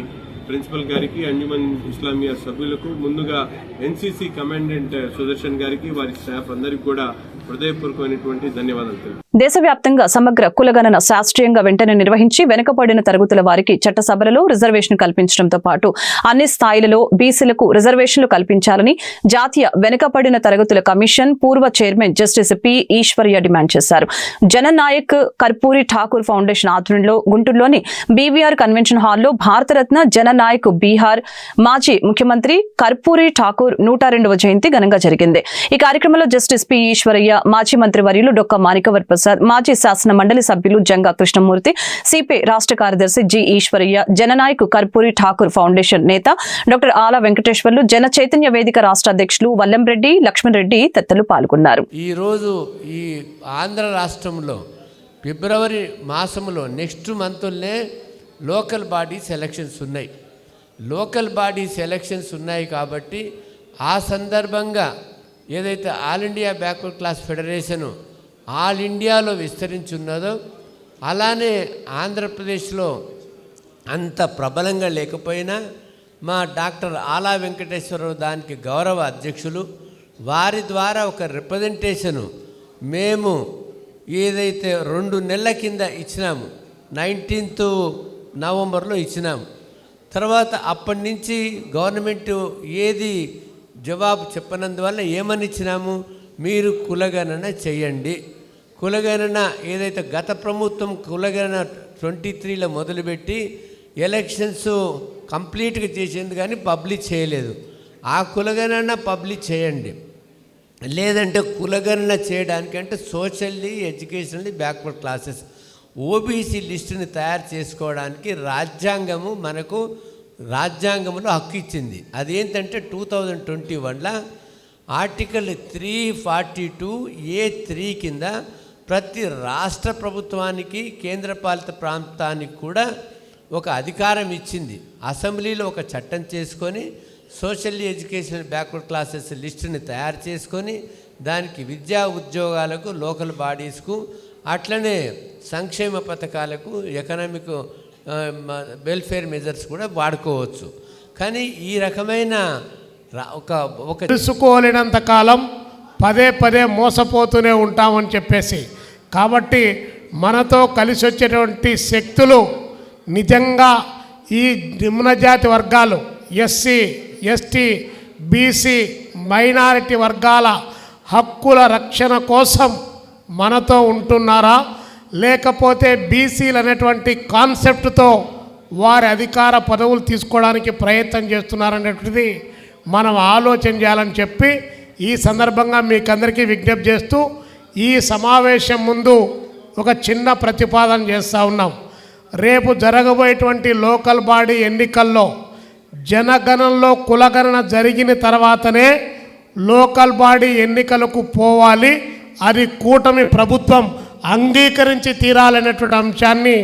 ప్రిన్సిపల్ గారికి, అంజుమన్ ఇస్లామియా సభ్యులకు, ముందుగా ఎన్సీసీ కమాండెంట్ సుదర్శన్ గారికి, వారి స్టాఫ్ అందరికీ కూడా హృదయపూర్వకమైనటువంటి ధన్యవాదాలు. దేశవ్యాప్తంగా సమగ్ర కులగణన శాస్త్రీయంగా వెంటనే నిర్వహించి వెనుకబడిన తరగతుల వారికి చట్టసభలలో రిజర్వేషన్ కల్పించడంతో పాటు అన్ని స్థాయిలలో బీసీలకు రిజర్వేషన్లు కల్పించాలని జాతీయ వెనుకబడిన తరగతుల కమిషన్ పూర్వ chairman justice P Aishwarya demand చేశారు. జననాయక్ కర్పూరి ఠాకూర్ ఫౌండేషన్ ఆధ్వర్యంలో గుంటూరులోని బీవీఆర్ కన్వెన్షన్ హాల్లో భారతరత్న జననాయక్ బీహార్ మాజీ ముఖ్యమంత్రి కర్పూరి ఠాకూర్ 102వ జయంతి ఘనంగా జరిగింది. ఈ కార్యక్రమంలో జస్టిస్ పి ఈశ్వరయ్య, మాజీ మంత్రివర్యులు డొక్క మాణికవర్ ప్రసాద్, మాజీ శాసన మండలి సభ్యులు జంగా కృష్ణమూర్తి, సిపి రాష్ట్ర కార్యదర్శి జి ఈశ్వరయ్య, జననాయక్ కర్పూరి ఠాకూర్ ఫౌండేషన్ నేత డాక్టర్ ఆలా వెంకటేశ్వర్లు, జన చైతన్య వేదిక రాష్ట్ర అధ్యక్షులు వల్లంరెడ్డి, లక్ష్మణరెడ్డి తదితరులు పాల్గొన్నారు. ఈ రోజు ఈ ఆంధ్ర రాష్ట్రంలో ఫిబ్రవరి మాసంలో నెక్స్ట్ మంత్లోనే లోకల్ బాడీస్ ఎలక్షన్స్ ఉన్నాయి. లోకల్ బాడీస్ ఎలక్షన్స్ ఉన్నాయి కాబట్టి ఆ సందర్భంగా ఏదైతే all India backward class federation all ఇండియాలో విస్తరించున్నదో అలానే ఆంధ్రప్రదేశ్లో అంత ప్రబలంగా లేకపోయినా మా డాక్టర్ ఆలా వెంకటేశ్వరరావు దానికి గౌరవ అధ్యక్షులు, వారి ద్వారా ఒక రిప్రజెంటేషను మేము ఏదైతే 2 నెలల కింద ఇచ్చినాము, 19th నవంబర్లో ఇచ్చినాము. తర్వాత అప్పటి నుంచి గవర్నమెంట్ ఏది జవాబు చెప్పనందువల్ల ఏమని ఇచ్చినాము, మీరు కులగణన చేయండి. కులగణన ఏదైతే గత ప్రభుత్వం కులగణన 23లో మొదలుపెట్టి ఎలక్షన్స్ కంప్లీట్గా చేసింది కానీ పబ్లిష్ చేయలేదు. ఆ కులగణన పబ్లిష్ చేయండి. లేదంటే కులగణన చేయడానికంటే socially educationally backward classes OBC లిస్టుని తయారు చేసుకోవడానికి రాజ్యాంగము మనకు రాజ్యాంగంలో హక్కు ఇచ్చింది. అదేంటంటే 2021లో ఆర్టికల్ 342A(3) కింద ప్రతి రాష్ట్ర ప్రభుత్వానికి కేంద్రపాలిత ప్రాంతానికి కూడా ఒక అధికారం ఇచ్చింది. అసెంబ్లీలో ఒక చట్టం చేసుకొని సోషల్లీ ఎడ్యుకేషనల్ బ్యాక్వర్డ్ క్లాసెస్ లిస్టుని తయారు చేసుకొని దానికి విద్యా ఉద్యోగాలకు, లోకల్ బాడీస్కు, అట్లనే సంక్షేమ పథకాలకు, ఎకనామిక్ వెల్ఫేర్ మెజర్స్ కూడా వాడుకోవచ్చు. కానీ ఈ రకమైన ఒక తెలుసుకోలేనంత కాలం పదే మోసపోతూనే ఉంటామని చెప్పేసి, కాబట్టి మనతో కలిసి వచ్చేటువంటి శక్తులు నిజంగా ఈ నిమ్నజాతి వర్గాలు, ఎస్సీ, ఎస్టీ, బీసీ, మైనారిటీ వర్గాల హక్కుల రక్షణ కోసం మనతో ఉంటున్నారా, లేకపోతే బీసీలు అనేటువంటి కాన్సెప్ట్తో వారి అధికార పదవులు తీసుకోవడానికి ప్రయత్నం చేస్తున్నారనేటువంటిది మనం ఆలోచన చేయాలని చెప్పి ఈ సందర్భంగా మీకందరికీ విజ్ఞప్తి చేస్తూ ఈ సమావేశం ముందు ఒక చిన్న ప్రతిపాదన చేస్తూ ఉన్నాం. రేపు జరగబోయేటువంటి లోకల్ బాడీ ఎన్నికల్లో జనగణనలో కులగణన జరిగిన తర్వాతనే లోకల్ బాడీ ఎన్నికలకు పోవాలి. అది కూటమి ప్రభుత్వం అంగీకరించి తీరాలనేటువంటి అంశాన్ని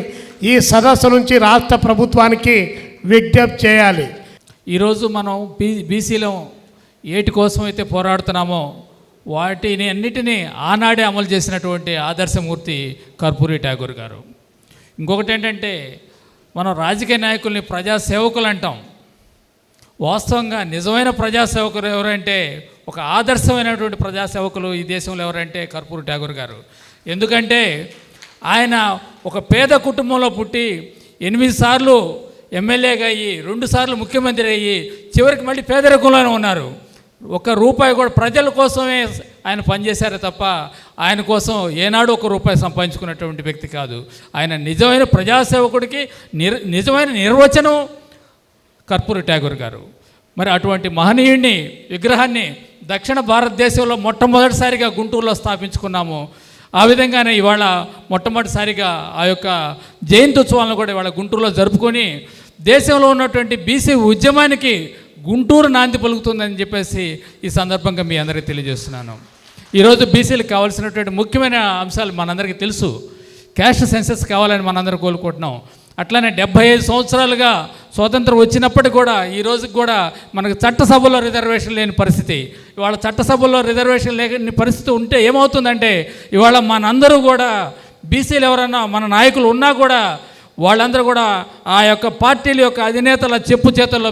ఈ సదస్సు నుంచి రాష్ట్ర ప్రభుత్వానికి విజ్ఞప్తి చేయాలి. ఈరోజు మనం బీసీలో ఏటి కోసం అయితే పోరాడుతున్నామో వాటిని అన్నిటినీ ఆనాడే అమలు చేసినటువంటి ఆదర్శమూర్తి కర్పూరి ఠాకూర్ గారు. ఇంకొకటి ఏంటంటే, మనం రాజకీయ నాయకుల్ని ప్రజాసేవకులు అంటాం. వాస్తవంగా నిజమైన ప్రజాసేవకులు ఎవరంటే, ఒక ఆదర్శమైనటువంటి ప్రజాసేవకులు ఈ దేశంలో ఎవరంటే కర్పూరి ఠాకూర్ గారు. ఎందుకంటే ఆయన ఒక పేద కుటుంబంలో పుట్టి 8 సార్లు ఎమ్మెల్యేగా అయ్యి 2 సార్లు ముఖ్యమంత్రి అయ్యి చివరికి మళ్ళీ పేదరికంలోనే ఉన్నారు. ₹1 కూడా ప్రజల కోసమే ఆయన పనిచేశారే తప్ప ఆయన కోసం ఏనాడు ₹1 సంపాదించుకున్నటువంటి వ్యక్తి కాదు. ఆయన నిజమైన ప్రజాసేవకుడికి నిజమైన నిర్వచనం కర్పూరి ఠాకూర్ గారు. మరి అటువంటి మహనీయుడిని విగ్రహాన్ని దక్షిణ భారతదేశంలో మొట్టమొదటిసారిగా గుంటూరులో స్థాపించుకున్నాము. ఆ విధంగానే ఇవాళ మొట్టమొదటిసారిగా ఆ యొక్క జయంతి ఉత్సవాలను కూడా ఇవాళ గుంటూరులో జరుపుకొని దేశంలో ఉన్నటువంటి బీసీ ఉద్యమానికి గుంటూరు నాంది పలుకుతుందని చెప్పేసి ఈ సందర్భంగా మీ అందరికీ తెలియజేస్తున్నాను. ఈరోజు బీసీలకు కావాల్సినటువంటి ముఖ్యమైన అంశాలు మనందరికీ తెలుసు. క్యాస్ట్ సెన్సస్ కావాలని మనందరం కోరుకుంటున్నాం. అట్లానే 75 సంవత్సరాలుగా స్వాతంత్రం వచ్చినప్పటికి కూడా ఈ రోజుకి కూడా మనకు చట్టసభలో రిజర్వేషన్ లేని పరిస్థితి. ఇవాళ చట్టసభలో రిజర్వేషన్ లేని పరిస్థితి ఉంటే ఏమవుతుందంటే ఇవాళ మనందరూ కూడా బీసీలు ఎవరన్నా మన నాయకులు ఉన్నా కూడా వాళ్ళందరూ కూడా ఆ యొక్క పార్టీల యొక్క అధినేతల చెప్పు చేతుల్లో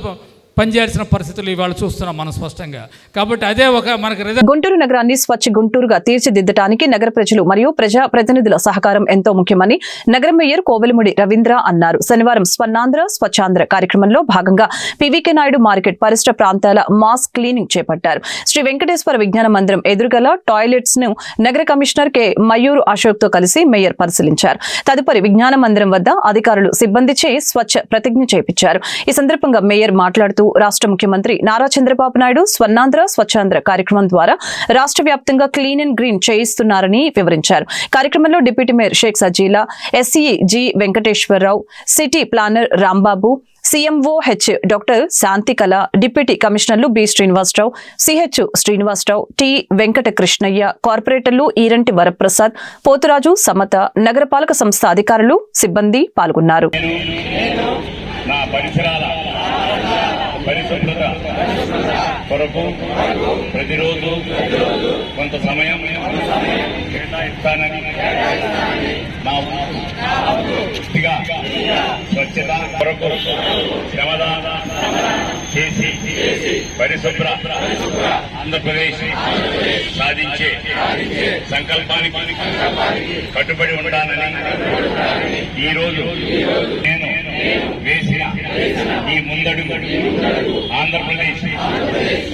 పనిచేయాల్సిన పరిస్థితులు ఇవాళ చూస్తున్నాం మనం స్పష్టంగా. కాబట్టి అదే ఒక మనకు గుంటూరు నగరాన్ని స్వచ్ఛ గుంటూరుగా తీర్చిదిద్దడానికి నగర ప్రజలు మరియు ప్రజా ప్రతినిధుల సహకారం ఎంతో ముఖ్యమని నగర మేయర్ కోవెలముడి రవీంద్ర అన్నారు. శనివారం స్వర్ణాంధ్ర స్వచ్ఛాంధ్ర కార్యక్రమంలో భాగంగా పీవీకే నాయుడు మార్కెట్ పరిసర ప్రాంతాల మాస్ క్లీనింగ్ చేపట్టారు. శ్రీ వెంకటేశ్వర విజ్ఞాన మందిరం ఎదురుగల టాయిలెట్స్ ను నగర కమిషనర్ కె మయూర్ అశోక్ తో కలిసి మేయర్ పరిశీలించారు. తదుపరి విజ్ఞాన మందిరం వద్ద అధికారులు సిబ్బందిచే స్వచ్ఛ ప్రతిజ్ఞ చేపించారు. ఈ సందర్భంగా మేయర్ మాట్లాడుతూ రాష్ట్ర ముఖ్యమంత్రి నారా చంద్రబాబు నాయుడు స్వర్ణాంధ్ర స్వచ్ఛాంధ్ర కార్యక్రమం ద్వారా రాష్ట్ర వ్యాప్తంగా క్లీన్ అండ్ గ్రీన్ చేయిస్తున్నారని వివరించారు. కార్యక్రమంలో deputy mayor Sheikh Sajila, SE G Venkateswararao, city planner Rambabu, CMO H doctor Shantikala, deputy కమిషనర్లు B Srinivasarao, CH Srinivasarao, T Venkata Krishnaiah, కార్పొరేటర్లు ఈరంటి వరప్రసాద్, పోతురాజు, సమత, నగరపాలక సంస్థ అధికారులు, సిబ్బంది పాల్గొన్నారు. పరిశుభ్రత కొరకు ప్రతిరోజు కొంత సమయం కేటాయిస్తానని నా పూర్తిగా స్వచ్ఛత కొరకు శ్రమదాన చేసి పరిశుభ్ర ఆంధ్రప్రదేశ్ సాధించే సంకల్పానికి కట్టుబడి ఉంటానని ఈరోజు నేను వేసిన ఈ ముందడుగు ఆంధ్రప్రదేశ్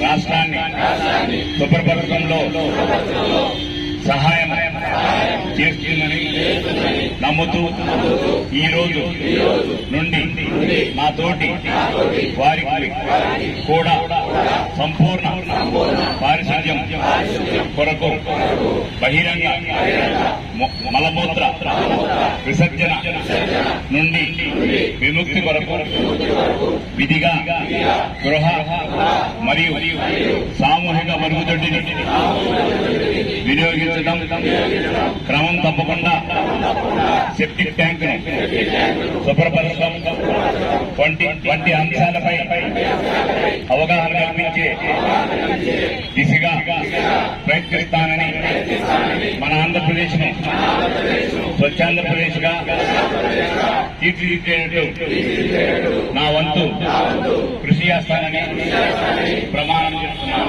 రాష్ట్రాన్ని శుభ్రపరచడంలో సహాయం చేస్తుందని నమ్ముతూ ఈ రోజు నుండి నా తోటి వారికి కూడా సంపూర్ణ పారిశుధ్యం కొరకు బహిరంగ మలమూత్ర విసర్జన నుండి విముక్తి కొరకు విధిగా గృహ మరియు సామూహిక మరుగుదొడ్డిని వినియోగించడం, క్రమం తప్పకుండా సెప్టిక్ ట్యాంకును శుభ్రపరచడం వంటి అంశాలపై అవగాహన కల్పించే దిశగా ప్రయత్నిస్తానని మన ఆంధ్రప్రదేశ్ ను స్వచ్ఛాంధ్రప్రదేశ్ గా తీర్చిదిద్దేటట్టు నా వంతు కృషి చేస్తానని ప్రమాణం చేస్తున్నాను.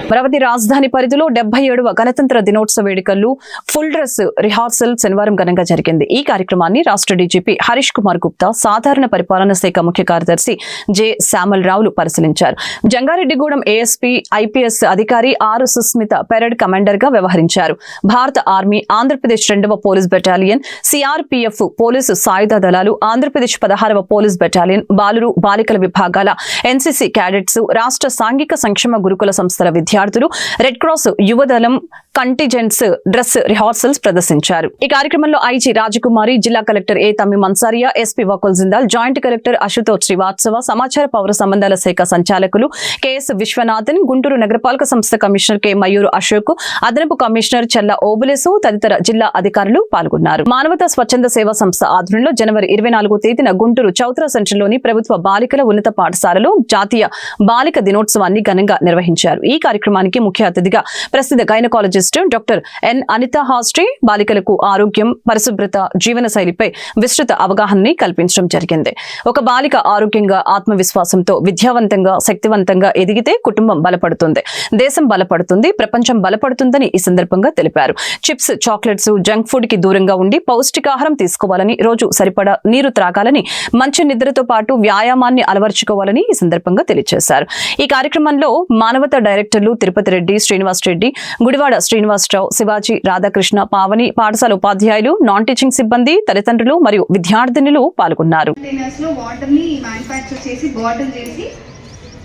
అమరావతి రాజధాని పరిధిలో 77వ గణతంత్ర దినోత్సవ వేడుకలు ఫుల్ డ్రెస్ రిహార్సల్ శనివారం ఘనంగా జరిగింది. ఈ కార్యక్రమాన్ని రాష్ట్ర డీజీపీ హరీష్ కుమార్ గుప్తా, సాధారణ పరిపాలన శాఖ ముఖ్య కార్యదర్శి జె శ్యామల్ రావులు పరిశీలించారు. జంగారెడ్డిగూడెం ఏఎస్పీ ఐపీఎస్ అధికారి ఆర్ సుస్మిత పెరేడ్ కమాండర్ గా వ్యవహరించారు. భారత ఆర్మీ, ఆంధ్రప్రదేశ్ 2వ పోలీస్ బెటాలియన్, సిఆర్పీఎఫ్ పోలీసు సాయుధ దళాలు, ఆంధ్రప్రదేశ్ 16వ పోలీస్ బెటాలియన్, బాలురు బాలికల విభాగాల ఎన్సీసీ క్యాడెట్స్, రాష్ట్ర సాంఘిక సంక్షేమ గురుకుల సంస్థల విద్యార్థులు, రెడ్ క్రాస్ యువదళం కంటిజెంట్స్ డ్రెస్ రిహార్సల్స్ ప్రదర్శించారు. ఈ కార్యక్రమంలో ఐజీ రాజకుమారి, జిల్లా collector A Tammi Mansaria, SP Vakul Jindal, joint collector Ashutosh Srivastava, సమాచార పౌర సంబంధాల శాఖ సంచాలకులు కెఎస్ విశ్వనాథన్, గుంటూరు నగరపాలక సంస్థ కమిషనర్ కె మయూర్ అశోక్, అదనపు కమిషనర్ చెల్ల ఓబులేసు తదితర జిల్లా అధికారులు పాల్గొన్నారు. మానవతా స్వచ్ఛంద సేవా సంస్థ ఆధ్వర్యంలో జనవరి 24వ తేదీన గుంటూరు చౌత్రా సెంటర్లోని ప్రభుత్వ బాలికల ఉన్నత పాఠశాలలో జాతీయ బాలిక దినోత్సవాన్ని ఘనంగా నిర్వహించారు. ఈ కార్యక్రమానికి ముఖ్య అతిథిగా ప్రసిద్ధ గైనకాలజిస్ట్ డాక్టర్ ఎన్ అనితా హాస్ట్రీ బాలికలకు ఆరోగ్యం, పరిశుభ్రత, జీవన శైలిపై విస్తృత అవగాహనని కల్పించడం జరిగింది. ఒక బాలిక ఆరోగ్యంగా, ఆత్మవిశ్వాసంతో, విద్యావంతంగా, శక్తివంతంగా ఎదిగితే కుటుంబం బలపడుతుంది, దేశం బలపడుతుంది, ప్రపంచం బలపడుతుందని ఈ సందర్భంగా తెలిపారు. చిప్స్, చాక్లెట్స్, జంక్ ఫుడ్ కి దూరంగా ఉండి పౌష్టికాహారం తీసుకోవాలని, రోజు సరిపడా నీరు త్రాగాలని, మంచి నిద్రతో పాటు వ్యాయామాన్ని అలవర్చుకోవాలని ఈ సందర్భంగా తెలియజేశారు. ఈ కార్యక్రమంలో మానవతా డైరెక్టర్లు తిరుపతి రెడ్డి, శ్రీనివాస్ రెడ్డి, గుడివాడ శ్రీనివాసరావు, శివాజీ, రాధాకృష్ణ, పావని, పాఠశాల ఉపాధ్యాయులు, నాన్ టీచింగ్ సిబ్బంది, తల్లిదండ్రులు మరియు విద్యార్థినులు పాల్గొన్నారు.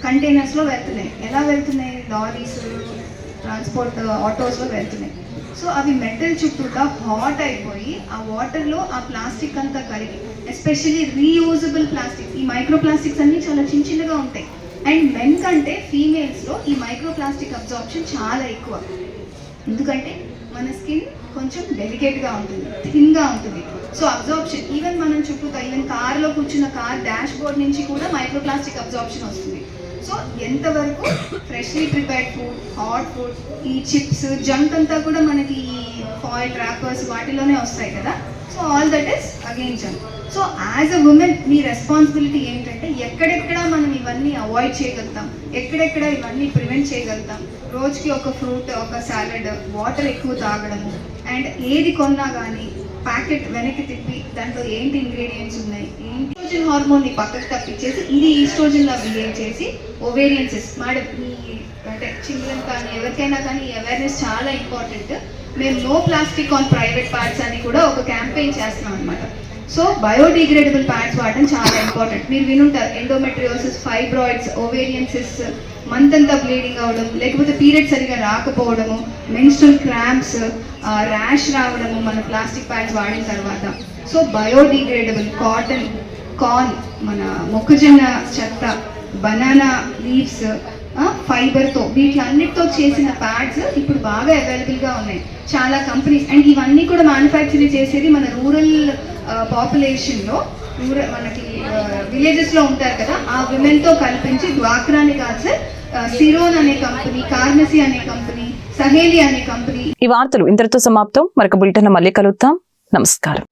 కంటైనర్స్ లో వెళ్తున్నాయి. ఎలా వెళ్తున్నాయి? లారీస్, ట్రాన్స్పోర్ట్ ఆటోస్ లో వెళ్తున్నాయి. సో అవి మెటల్ చుట్టూగా హాట్ అయిపోయి ఆ వాటర్లో ఆ ప్లాస్టిక్ అంతా కరిగి, ఎస్పెషల్లీ రీయూజబుల్ ప్లాస్టిక్, ఈ మైక్రో ప్లాస్టిక్స్ అన్నీ చాలా చిన్నగా ఉంటాయి. అండ్ మెన్ కంటే ఫీమేల్స్లో ఈ మైక్రో ప్లాస్టిక్ అబ్జార్ప్షన్ చాలా ఎక్కువ. ఎందుకంటే మన స్కిన్ కొంచెం డెలికేట్గా ఉంటుంది, థిన్గా ఉంటుంది. సో అబ్జార్ప్షన్ ఈవెన్ మనం చుట్టూ ఈవెన్ కార్లో కూర్చున్న కార్ డాష్ బోర్డ్ నుంచి కూడా మైక్రో ప్లాస్టిక్ అబ్జార్ప్షన్ వస్తుంది. సో ఎంతవరకు freshly prepared food, hot food, ఈ చిప్స్, జంక్ అంతా కూడా మనకి ఈ ఫాయిల్ ర్యాపర్స్ వాటిలోనే వస్తాయి కదా. So all that is again junk. So as a women me responsibility ఏంటంటే ఎక్కడెక్కడ మనం ఇవన్నీ అవాయిడ్ చేయగలుగుతాం, ఎక్కడెక్కడ ఇవన్నీ ప్రివెంట్ చేయగలుగుతాం. రోజుకి ఒక ఫ్రూట్, ఒక సాలడ్, వాటర్ ఎక్కువ తాగడము, అండ్ ఏది కొన్నా కానీ ప్యాకెట్ వెనక్కి తిప్పి దాంట్లో ఏంటి ఇంగ్రీడియంట్స్ ఉన్నాయి, ఈస్ట్రోజన్ హార్మోన్ని పక్కకు తప్పించేసి ఇది ఈస్ట్రోజన్లా బిహేవ్ చేసి ఓవేరియన్ సిస్ట్. మేడం ఈ అంటే చిల్డ్రన్ కానీ ఎవరికైనా కానీ ఈ అవేర్నెస్ చాలా ఇంపార్టెంట్. మేము no plastic on private parts అని కూడా ఒక క్యాంపెయిన్ చేస్తున్నాం అనమాట. సో బయోడిగ్రేడబుల్ ప్యాడ్స్ వాడడం చాలా ఇంపార్టెంట్. మీరు వినుంటారు endometriosis, fibroids, ovarian cyst, month అంతా బ్లీడింగ్ అవ్వడం, లేకపోతే పీరియడ్ సరిగా రాకపోవడము, మెన్స్ట్రల్ క్రాంప్స్, ర్యాష్ రావడము మన ప్లాస్టిక్ ప్యాడ్స్ వాడిన తర్వాత. సో బయోడిగ్రేడబుల్ కాటన్, కార్న్, మన మొక్కజొన్న చెత్త, బనానా లీవ్స్, ఫైబర్తో, వీటిలన్నిటితో చేసిన ప్యాడ్స్ ఇప్పుడు బాగా అవైలబుల్గా ఉన్నాయి చాలా కంపెనీస్. అండ్ ఇవన్నీ కూడా మ్యానుఫ్యాక్చరింగ్ చేసేది మన రూరల్ పాపులేషన్లో, మనకి విలేజెస్లో ఉంటారు కదా, ఆ విమెన్తో కల్పించి డ్వాక్రాని కాదు సార్, సిరోన్ అనే కంపెనీ, కార్మసీ అనే కంపెనీ, సహేలి అనే కంపెనీ. ఈ వార్తలు ఇంతటితో సమాప్తం. మరొక బులెటిన్ మళ్ళీ కలుద్దాం. నమస్కారం.